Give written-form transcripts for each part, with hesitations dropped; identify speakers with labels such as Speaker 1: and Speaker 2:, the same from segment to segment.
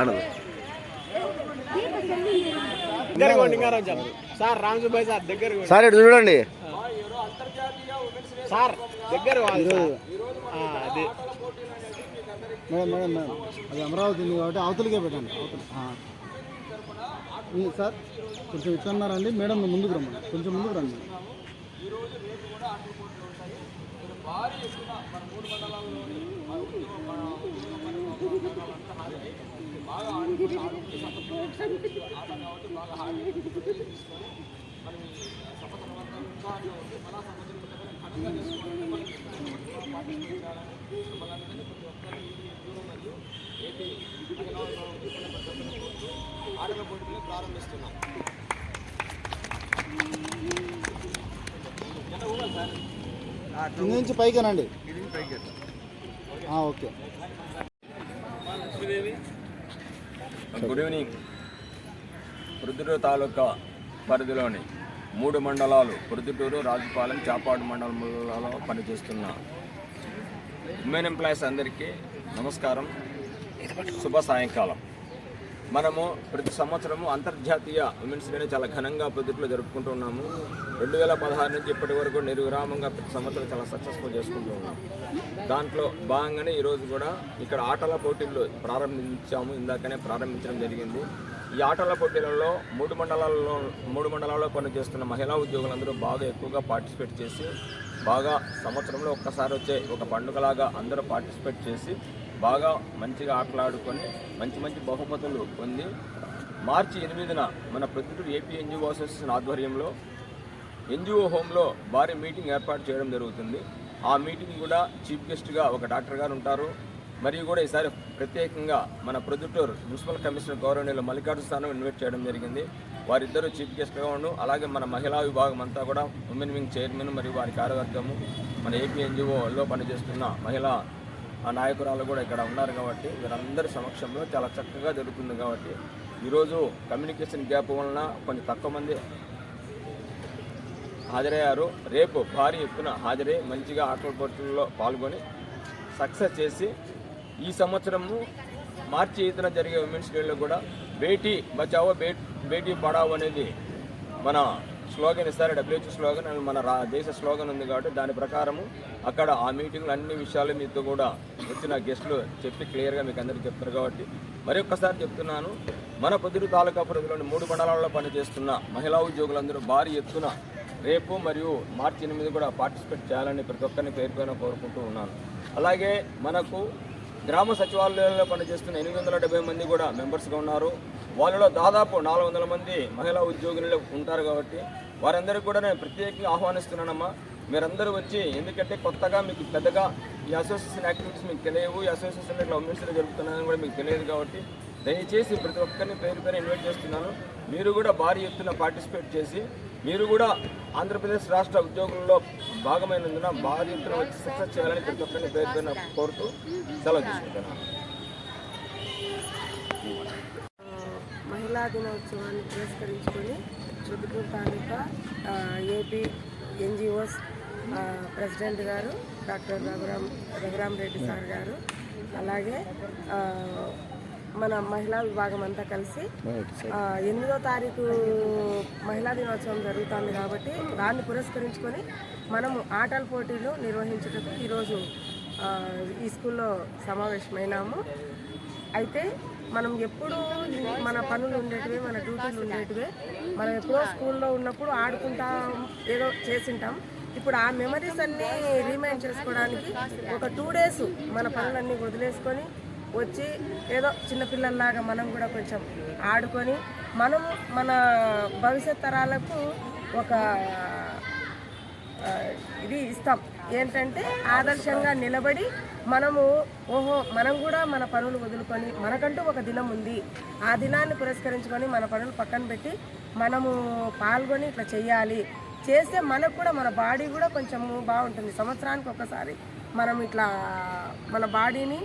Speaker 1: Channel. Sir ఇటు చూడండి
Speaker 2: sir దగ్గర మేడం మేడం మేడం అది అమరావతి ఉంది కాబట్టి అవతలికే పెట్టండి. అవతలి సార్ కొంచెం ఇస్తున్నారండి మేడం, ముందుకు రమ్మని, కొంచెం ముందుకు రండి. ఆటల పోటీలు ప్రారంభిస్తున్నాం. కింద నుంచి పైకేనండి. Okay.
Speaker 3: Good evening. Proddatur taluka పరిధిలోని 3 మండలాలు ప్రొద్దుటూరు, రాజుపాలెం, చాపాడు మండలంలో పనిచేస్తున్న ఉమెన్ ఎంప్లాయీస్ అందరికీ నమస్కారం, శుభ సాయంకాలం. మనము ప్రతి సంవత్సరము అంతర్జాతీయ ఉమెన్స్ డేని చాలా ఘనంగా ప్రొద్దుటూరులో జరుపుకుంటూ ఉన్నాము. 2016 నుంచి ఇప్పటి వరకు నిర్విరామంగా ప్రతి సంవత్సరం చాలా సక్సెస్ఫుల్ చేసుకుంటూ ఉన్నాము. దాంట్లో భాగంగానే ఈరోజు కూడా ఇక్కడ ఆటల పోటీలు ప్రారంభించాము. ఇందాకనే ప్రారంభించడం జరిగింది. ఈ ఆటల పోటీలలో 3 మండలాల్లో పనిచేస్తున్న మహిళా ఉద్యోగులందరూ బాగా ఎక్కువగా పార్టిసిపేట్ చేసి, బాగా సంవత్సరంలో ఒక్కసారి వచ్చే ఒక పండుగలాగా అందరూ పార్టిసిపేట్ చేసి బాగా మంచిగా ఆటలాడుకొని మంచి మంచి బహుమతులు పొంది మార్చి 8న మన ప్రొద్దుటూరు ఏపీ ఎన్జిఓ అసోసియేషన్ ఆధ్వర్యంలో ఎన్జిఓ హోమ్లో భారీ మీటింగ్ ఏర్పాటు చేయడం జరుగుతుంది. ఆ మీటింగ్ కూడా చీఫ్ గెస్ట్గా ఒక డాక్టర్ గారు ఉంటారు. మరియు కూడా ఈసారి ప్రత్యేకంగా మన ప్రొద్దుటూరు మున్సిపల్ కమిషనర్ గౌరవనీయులు మల్లికార్జున స్థానం ఇన్వైట్ చేయడం జరిగింది. వారిద్దరూ చీఫ్ గెస్ట్గా ఉండు. అలాగే మన మహిళా విభాగం అంతా కూడా ఉమెన్ వింగ్ చైర్మన్ మరియు వారి కార్యవర్గము, మన ఏపీ ఎన్జిఓలో పనిచేస్తున్న మహిళా నాయకురాలు కూడా ఇక్కడ ఉన్నారు. కాబట్టి వీరందరి సమక్షంలో చాలా చక్కగా జరుగుతుంది. కాబట్టి ఈరోజు కమ్యూనికేషన్ గ్యాప్ వలన కొంచెం తక్కువ మంది హాజరయ్యారు. రేపు భారీ ఎత్తున హాజరై మంచిగా ఆటల పోటీల్లో పాల్గొని సక్సెస్ చేసి ఈ సంవత్సరము మార్చి 8న జరిగే ఉమెన్స్ డేలో కూడా బేటీ బచావో బేటీ పడావో అనేది మన స్లోగన్ ఇస్తారు. WHO స్లోగన్ అని మన దేశ స్లోగన్ ఉంది. కాబట్టి దాని ప్రకారము అక్కడ ఆ మీటింగ్లో అన్ని విషయాలు మీతో కూడా వచ్చిన గెస్టులు చెప్పి క్లియర్గా మీకు అందరికీ చెప్తారు. కాబట్టి మరొకసారి చెప్తున్నాను, మన ప్రొద్దుటూరు తాలూకా పరిధిలోని 3 మండలాల్లో పనిచేస్తున్న మహిళా ఉద్యోగులందరూ భారీ ఎత్తున రేపు మరియు మార్చి 8 కూడా పార్టిసిపేట్ చేయాలని ప్రతి ఒక్కరిని పేరుపైన కోరుకుంటూ ఉన్నాను. అలాగే మనకు గ్రామ సచివాలయాల్లో పనిచేస్తున్న 870 మంది కూడా మెంబర్స్గా ఉన్నారు. వాళ్ళలో దాదాపు 400 మంది మహిళా ఉద్యోగులు ఉంటారు. కాబట్టి వారందరికీ కూడా నేను ప్రత్యేకంగా ఆహ్వానిస్తున్నానమ్మా. మీరందరూ వచ్చి, ఎందుకంటే కొత్తగా మీకు పెద్దగా ఈ అసోసియేషన్ యాక్టివిటీస్ మీకు తెలియవు, ఈ అసోసియేషన్ ఇట్లా ఉమెన్స్లో జరుగుతున్నాయని కూడా మీకు తెలియదు. కాబట్టి దయచేసి ప్రతి ఒక్కరిని పేరు ఇన్వైట్ చేస్తున్నాను. మీరు కూడా భారీ ఎత్తున పార్టిసిపేట్ చేసి మీరు కూడా ఆంధ్రప్రదేశ్ రాష్ట్ర ఉద్యోగుల్లో భాగమైనందున భారీ ఎత్తున వచ్చి సక్సెస్ చేయాలని ప్రతి ఒక్కరిని పేరు కోరుతూ సెలవు తీసుకుంటున్నాను.
Speaker 4: మహిళా దినోత్సవాన్ని పురస్కరించుకొని ప్రొద్దుటూరు తాలూకా ఏపీ ఎన్జిఓస్ ప్రెసిడెంట్ గారు డాక్టర్ రఘురామ్ రెడ్డి సార్ గారు, అలాగే మన మహిళా విభాగం అంతా కలిసి 8వ తారీఖు మహిళా దినోత్సవం జరుగుతుంది. కాబట్టి దాన్ని పురస్కరించుకొని మనము ఆటల పోటీలు నిర్వహించుటకు ఈరోజు ఈ స్కూల్లో సమావేశమైనాము. అయితే మనం ఎప్పుడూ మన పనులు ఉండేటివే, మన డ్యూటీలు ఉండేటివే. మనం ఎప్పుడో స్కూల్లో ఉన్నప్పుడు ఆడుకుంటాం, ఏదో చేసింటాం. ఇప్పుడు ఆ మెమరీస్ అన్నీ రీమైండ్ చేసుకోవడానికి ఒక 2 days మన పనులన్నీ వదిలేసుకొని వచ్చి ఏదో చిన్నపిల్లల్లాగా మనం కూడా కొంచెం ఆడుకొని మనం మన భవిష్యత్ తరాలకు ఒక ఇది ఇస్తాం. ఏంటంటే ఆదర్శంగా నిలబడి మనము మనం కూడా మన పనులు వదులుకొని మనకంటూ ఒక దినం ఉంది, ఆ దినాన్ని పురస్కరించుకొని మన పనులు పక్కన పెట్టి మనము పాల్గొని ఇట్లా చెయ్యాలి. చేస్తే మనకు కూడా మన బాడీ కూడా కొంచెము బాగుంటుంది. సంవత్సరానికి ఒకసారి మనం ఇట్లా మన బాడీని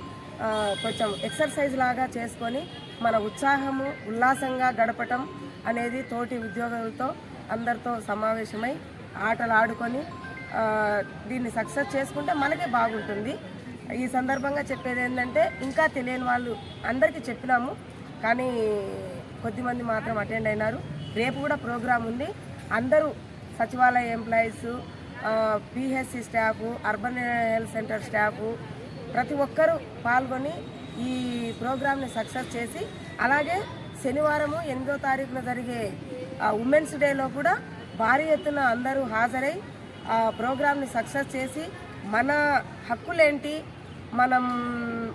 Speaker 4: కొంచెం ఎక్సర్సైజ్ లాగా చేసుకొని మన ఉత్సాహము ఉల్లాసంగా గడపటం అనేది తోటి ఉద్యోగులతో అందరితో సమావేశమై ఆటలు ఆడుకొని దీన్ని సక్సెస్ చేసుకుంటే మనకే బాగుంటుంది. ఈ సందర్భంగా చెప్పేది ఏంటంటే, ఇంకా తెలియని వాళ్ళు అందరికీ చెప్పినాము, కానీ కొద్దిమంది మాత్రం అటెండ్ అయినారు. రేపు కూడా ప్రోగ్రాం ఉంది. అందరూ సచివాలయ employees, PHC staff, urban health centre staff ప్రతి ఒక్కరూ పాల్గొని ఈ ప్రోగ్రామ్ని సక్సెస్ చేసి, అలాగే శనివారము 8వ తారీఖున జరిగే ఉమెన్స్ డేలో కూడా భారీ ఎత్తున అందరూ హాజరై ఆ ప్రోగ్రామ్ని సక్సెస్ చేసి మన హక్కులేంటి, మనం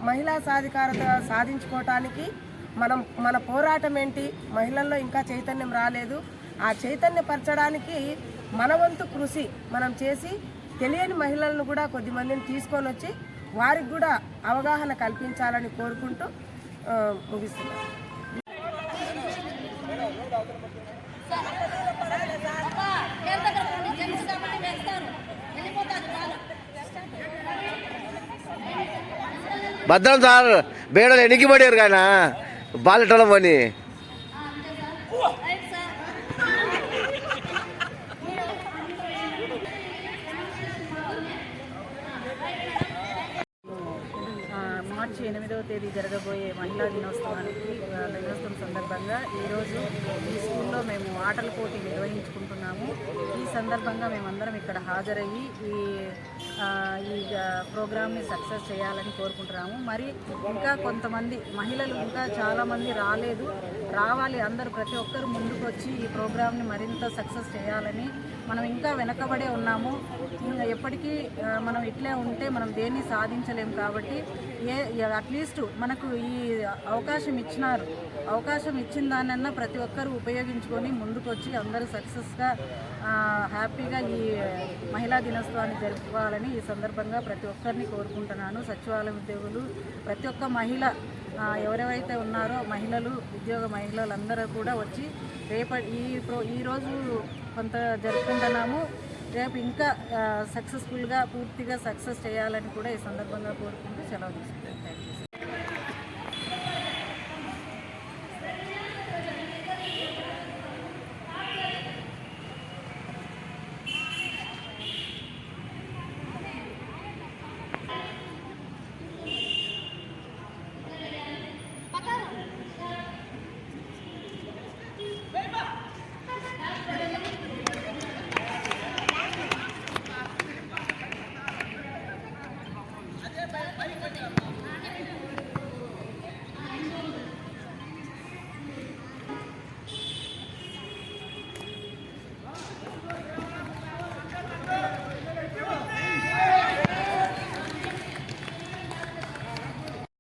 Speaker 4: మహిళా సాధికారత సాధించుకోవటానికి మన పోరాటం ఏంటి, మహిళల్లో ఇంకా చైతన్యం రాలేదు, ఆ చైతన్యపరచడానికి మన వంతు కృషి మనం చేసి తెలియని మహిళలను కూడా కొద్దిమందిని తీసుకొని వచ్చి వారికి కూడా అవగాహన కల్పించాలని కోరుకుంటూ ముగిస్తున్నాను.
Speaker 1: భద్రం సార్ బేడలు ఎనికి పడారు కానీ బాలెట్టడం పని
Speaker 5: మార్చి 8వ తేదీ జరగబోయే మహిళా దినోత్సవం సందర్భంగా ఈరోజు ఈ స్కూల్లో మేము ఆటల పోటీ నిర్వహించుకుంటున్నాము. ఈ సందర్భంగా మేమందరం ఇక్కడ హాజరయ్యి ఈ ప్రోగ్రామ్ని సక్సెస్ చేయాలని కోరుకుంటున్నాము. మరి ఇంకా కొంతమంది మహిళలు ఇంకా చాలామంది రావాలి, అందరూ ప్రతి ఒక్కరు ముందుకు వచ్చి ఈ ప్రోగ్రామ్ని మరింత సక్సెస్ చేయాలని. మనం ఇంకా వెనకబడే ఉన్నాము. ఎప్పటికీ మనం ఇట్లే ఉంటే మనం దేన్ని సాధించలేము. కాబట్టి అట్లీస్ట్ మనకు ఈ అవకాశం ఇచ్చిన దానన్నా ప్రతి ఒక్కరు ఉపయోగించుకొని ముందుకు వచ్చి అందరూ సక్సెస్గా హ్యాపీగా ఈ మహిళా దినోత్సవాన్ని జరుపుకోవాలని ఈ సందర్భంగా ప్రతి ఒక్కరిని కోరుకుంటున్నాను. సచివాలయ ఉద్యోగులు, ప్రతి ఒక్క మహిళ ఎవరెవరైతే ఉన్నారో మహిళలందరూ కూడా వచ్చి ఈరోజు కొంత జరుపుకుంటున్నాము. రేపు ఇంకా సక్సెస్ఫుల్గా పూర్తిగా సక్సెస్ చేయాలని కూడా ఈ సందర్భంగా కోరుకుంటూ సెలవు తీసుకుంటాను. Thank you.